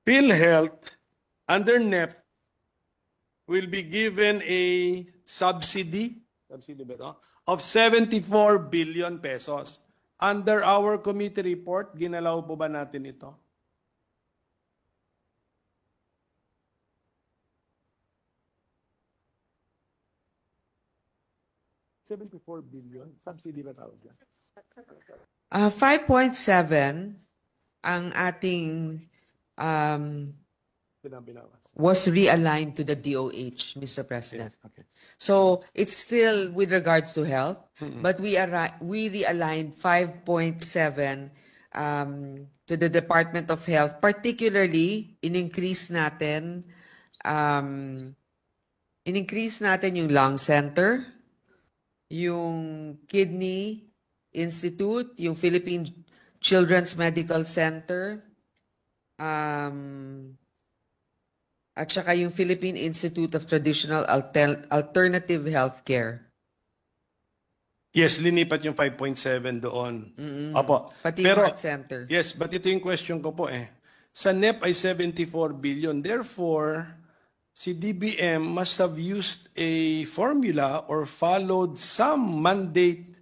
PhilHealth under NEP will be given a subsidy ba ito? Of 74 billion pesos. Under our committee report, ginalaw po ba natin ito? $74 billion? Subsidy ba tawag yan? 5.7 ang ating was realigned to the DOH, Mr. President. Yes, okay. So it's still with regards to health, but we realigned 5.7 to the Department of Health, particularly in-increase natin yung lung center, yung kidney institute, yung Philippine Children's Medical Center, at saka yung Philippine Institute of Traditional Alternative Healthcare. Yes, linipat yung 5.7 doon. Opo. Pati Pero, health center. yes, but ito yung question ko po eh. Sa NEP ay 74 billion. Therefore, si DBM must have used a formula or followed some mandate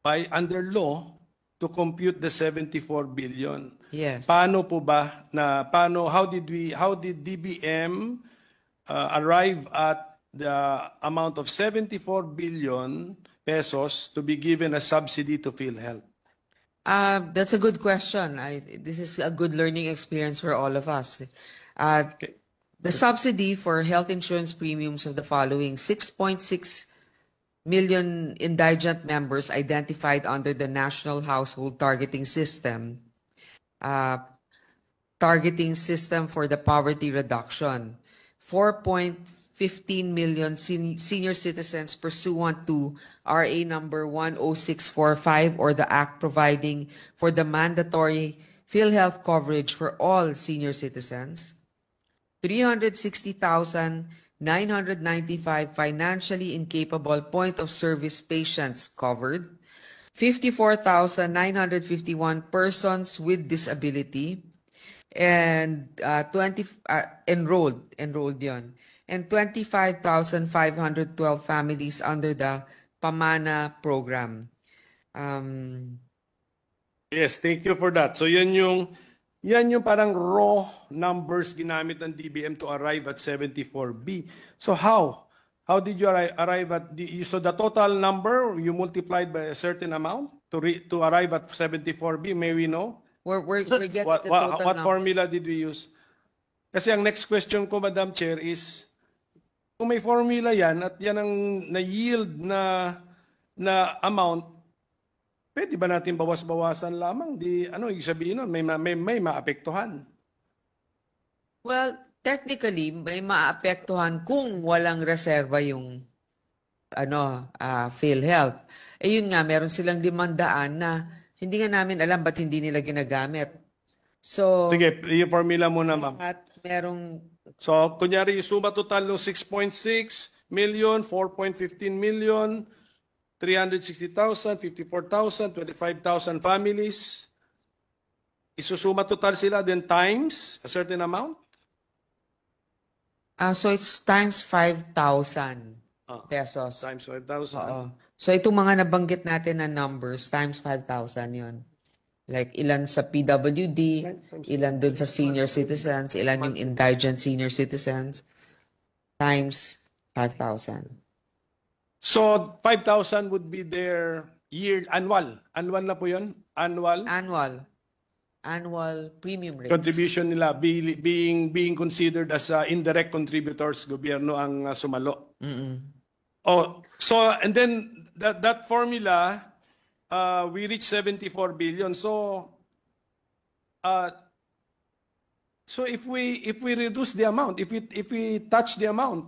by under law to compute the 74 billion. Yes. Paano po ba how did DBM arrive at the amount of 74 billion pesos to be given as subsidy to PhilHealth? That's a good question. This is a good learning experience for all of us. The subsidy for health insurance premiums of the following 6.6 million indigent members identified under the National Household Targeting System, for the poverty reduction, 4.15 million senior citizens pursuant to RA number 10645 or the Act providing for the mandatory PhilHealth coverage for all senior citizens, 360,995 financially incapable point-of-service patients covered, 54,951 persons with disability, and enrolled yon, and 25,512 families under the Pamana program. Yes, thank you for that. So yan yung parang raw numbers ginamit ng DBM to arrive at 74B. So how did you arrive at so the total number you multiplied by a certain amount to arrive at 74B? May we know? We're getting the total what number. formula did we use? Kasi ang next question ko, Madam Chair, is kung may formula yan at yan ang na-yield na amount, pwede ba natin bawas-bawasan lamang? Ibig sabihin nun, may maapektuhan. Well, technically, may maapektuhan kung walang reserva yung PhilHealth. Yun nga, meron silang 500 na hindi nga namin alam ba't hindi nila ginagamit. So, sige, yung formula muna, ma'am. At merong... So, kunyari, yung suma total ng 6.6 million, 4.15 million, 360,000, 54,000, 25,000 families. Isusuma total sila, then times a certain amount? So it's times 5,000 pesos. Times 5,000. So itong mga nabanggit natin na numbers, times 5,000 yun. Like ilan sa PWD, ilan dun sa senior citizens, ilan yung indigent senior citizens, times 5,000. So 5,000 would be their annual. Annual na po yun? Annual premium rates. Contribution nila being considered as indirect contributors, gobyerno ang sumalo. So and then that formula we reached 74 billion. So if we reduce the amount, if we touch the amount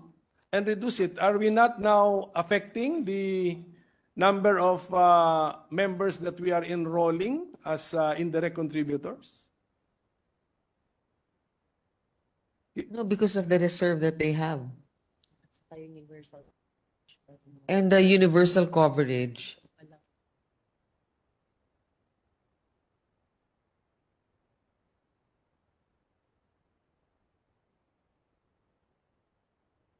and reduce it, are we not now affecting the number of members that we are enrolling as indirect contributors? No, because of the reserve that they have. And the universal coverage.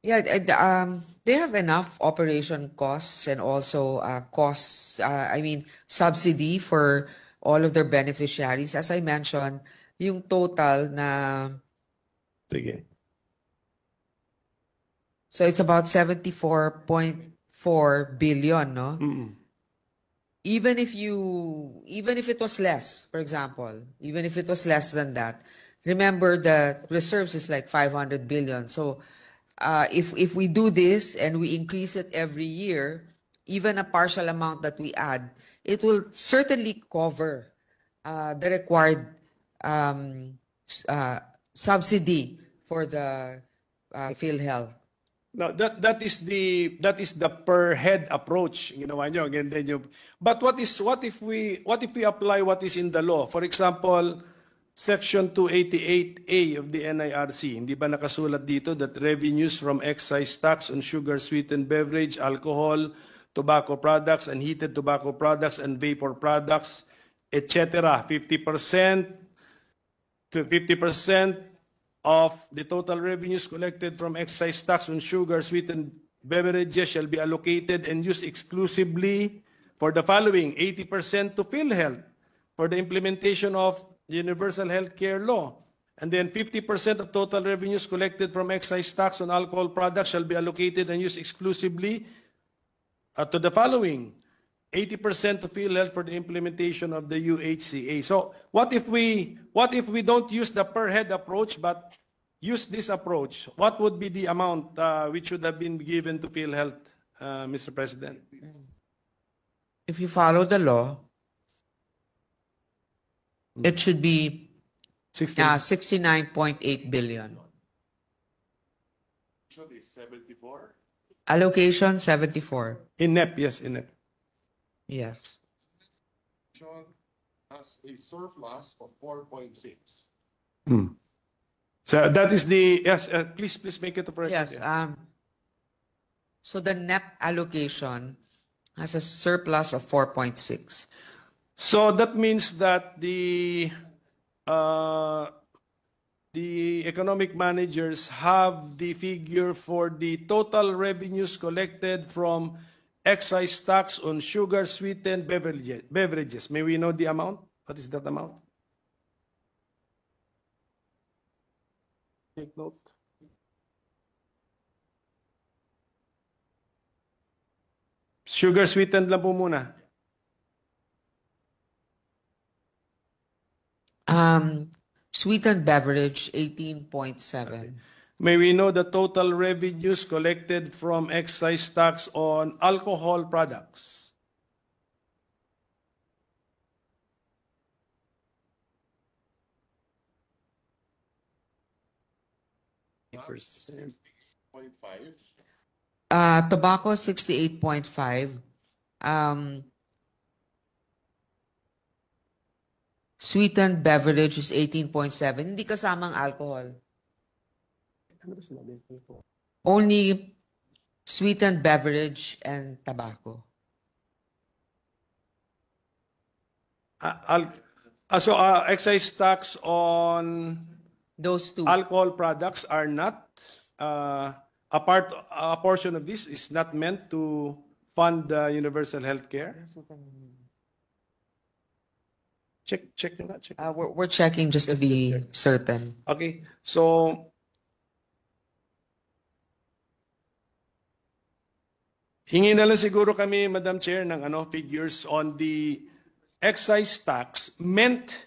Yeah, they have enough operation costs and also costs, I mean, subsidy for all of their beneficiaries. As I mentioned, yung total na, Sige. so it's about 74.4 billion, no? Mm-mm. Even if it was less, for example, even if it was less than that, remember the reserves is like 500 billion. So if we do this and we increase it every year, even a partial amount that we add, it will certainly cover the required subsidy for the PhilHealth. No, that is the per head approach. Ginawa nyo, ganyan yung, but what if we apply what is in the law? For example, Section 288A of the NIRC, hindi ba nakasulat dito that revenues from excise tax on sugar sweetened beverage, alcohol, tobacco products, and heated tobacco products and vapor products, etc., 50% of the total revenues collected from excise tax on sugar sweetened beverages shall be allocated and used exclusively for the following: 80% to PhilHealth for the implementation of the Universal Health Care Law, and then 50% of total revenues collected from excise tax on alcohol products shall be allocated and used exclusively to the following: 80% to PhilHealth for the implementation of the UHCA. So what if we don't use the per head approach but use this approach? What would be the amount which should have been given to PhilHealth, Mr. President? If you follow the law, it should be 69.8 billion. Actually, 74. Allocation 74. In NEP, yes, in NEP. Yes. Sean has a surplus of 4.6. So that is the, yes, please make it a Yes. record. So the NEP allocation has a surplus of 4.6. So that means that the economic managers have the figure for the total revenues collected from excise tax on sugar sweetened beverages. May we know the amount? What is that amount? Take note. Sugar sweetened lang po muna. Sweetened beverage 18.7. May we know the total revenues collected from excise tax on alcohol products? Percent. 0.5. Tobacco 68.5. Sweetened beverage is 18.7. Hindi kasamang alcohol. Only sweetened beverage and tobacco. Excise tax on Those two. alcohol products are not a portion of this is not meant to fund universal health care. Check nyo nga, check. We're checking just to be certain. Okay, so hingi na lang siguro kami, Madam Chair, ng figures on the excise tax meant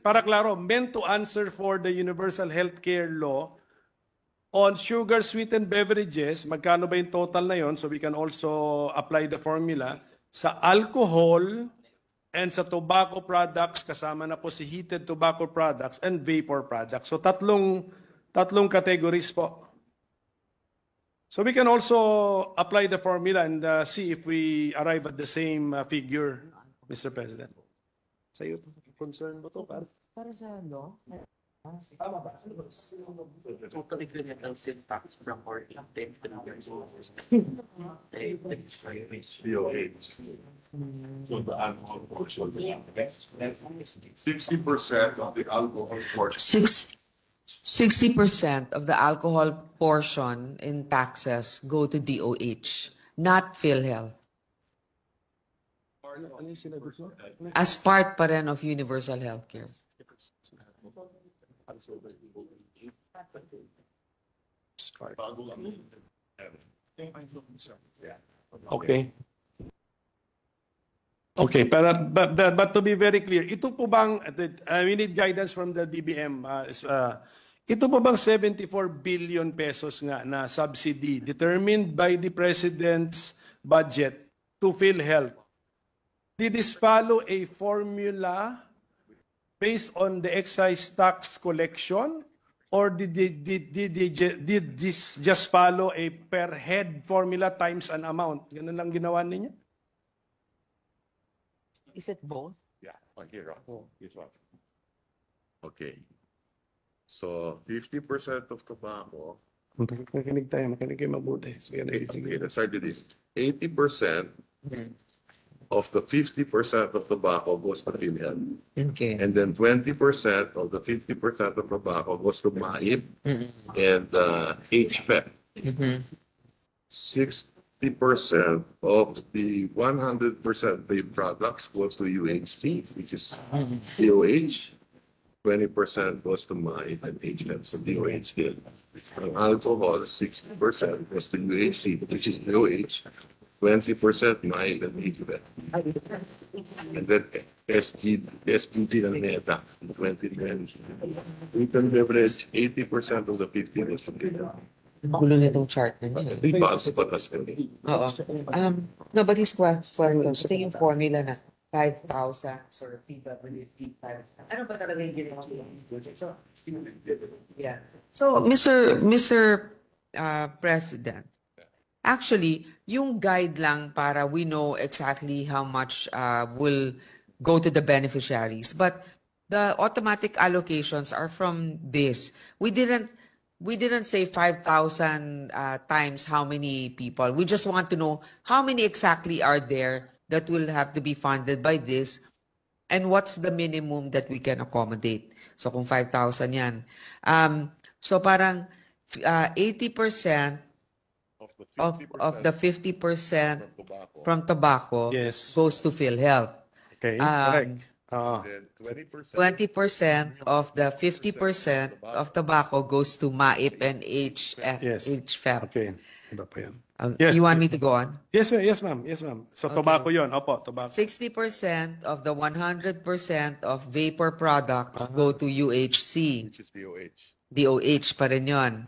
para klaro, meant to answer for the universal healthcare law on sugar sweetened beverages. Magkano ba yung total na yon? So we can also apply the formula sa alcohol and sa tobacco products, kasama na po si heated tobacco products and vapor products. So tatlong categories po. So we can also apply the formula and see if we arrive at the same figure, Mr. President. Sa iyo, concern mo to, par? Para sa law, tama ba? Total incremental sales tax from 10 to 3 years old. DOH. So the alcohol portion. 60% of the alcohol portion. 60% of the alcohol portion in taxes go to DOH, not PhilHealth. As part pa rin of universal healthcare. Okay. Okay, but to be very clear, ito po bang, we need guidance from the DBM, ito po bang 74 billion pesos nga na subsidy determined by the President's budget to PhilHealth, did this follow a formula based on the excise tax collection, or did this just follow a per head formula times an amount? Ganun lang ginawa ninyo? Is it both? Yeah, here, this one. Okay. So 50% of tobacco, Makinig tayo, makinig kayo mabuti. Sige, okay, let's start with this. 80% of the 50% of tobacco goes to PhilHealth. Okay. And then 20% of the 50% of tobacco goes to MAIP and HPEP. 60% of the 100% vape products goes to UHC, which is DOH. 20% goes to MAIP and HPEP, so DOH did. Ang alcohol, 60% goes to UHC, which is DOH. 20% MAIP and HPEP. And then SPG and NETA, 20%. We can leverage 80% of the 50 goes to PhilHealth. Gulo nitong chart na niya. But that's good. Oo. No, but his question, ito yung formula na 5,000 for PWD. Ano ba talaga yung ginawa? So, yeah. So, Mr. President, actually, yung guide lang para we know exactly how much will go to the beneficiaries. But the automatic allocations are from this. We didn't say 5,000 times how many people. We just want to know how many exactly are there that will have to be funded by this, and what's the minimum that we can accommodate. So kung 5,000 yan. So parang 80% of the 50% from tobacco Yes. goes to PhilHealth. Okay, correct. Then 20%. 20% of the 50% of tobacco goes to MAIP and Yes. HFEP. Okay. Iba pa yan. Yes. You want me to go on? Yes, ma'am. Yes, ma'am. Yes, ma'am. So, tobacco yun. Opo, tobacco. 60% of the 100% of vapor products go to UHC. Which is DOH. DOH pa rin yun.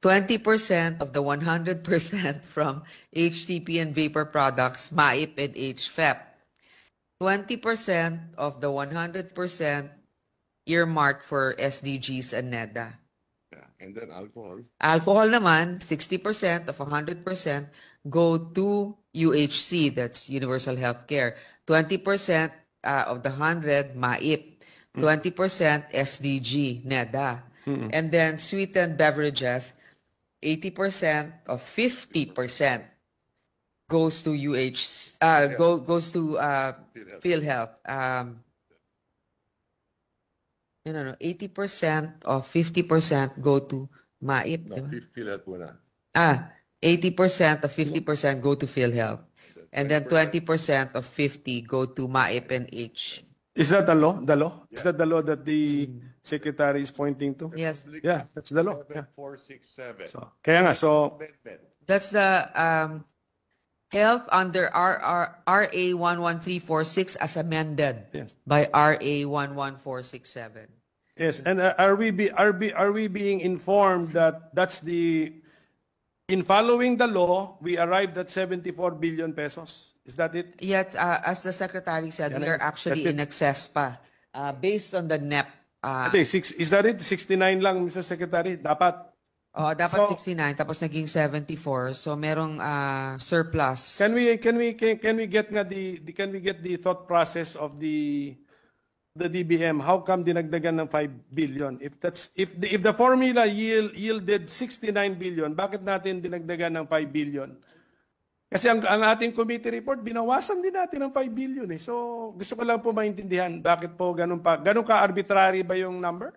20% of the 100% from HTP and vapor products, MAIP and HFEP. 20% of the 100% earmarked for SDGs and NEDA. Yeah. And then alcohol. Alcohol naman, 60% of 100% go to UHC, that's Universal Healthcare. 20% of the 100, MAIP. 20% SDG, NEDA. And then sweetened beverages, 80% of 50% goes to goes to PhilHealth. 80% of 50% go to MAIP. No, Diba? PhilHealth muna. 80% of 50% go to PhilHealth. And then 20% of 50 go to MAIP and H. Is that the law? The law? Is that the law that the secretary is pointing to? Yes. Yeah, that's the law. Yeah. 467. So, kaya nga, so, Amendment. That's the health under RA 11346 as amended yes. by RA 11467. Yes, and are we being informed that that's the, in following the law, we arrived at 74 billion pesos? Is that it? Yet, as the secretary said, we Yan, are actually that's it. in excess pa. Based on the NEP. Is that it? 69 lang, Mr. Secretary? Dapat? Dapat So- 69 tapos naging 74. So merong surplus. Can we get nga can we get the thought process of the DBM? How come dinagdagan ng 5 billion? If the formula yielded 69 billion, bakit natin dinagdagan ng 5 billion? Kasi ang ating committee report, binawasan din natin ng 5 billion eh. So gusto ko lang po maintindihan bakit po ganun ka arbitrary ba yung number?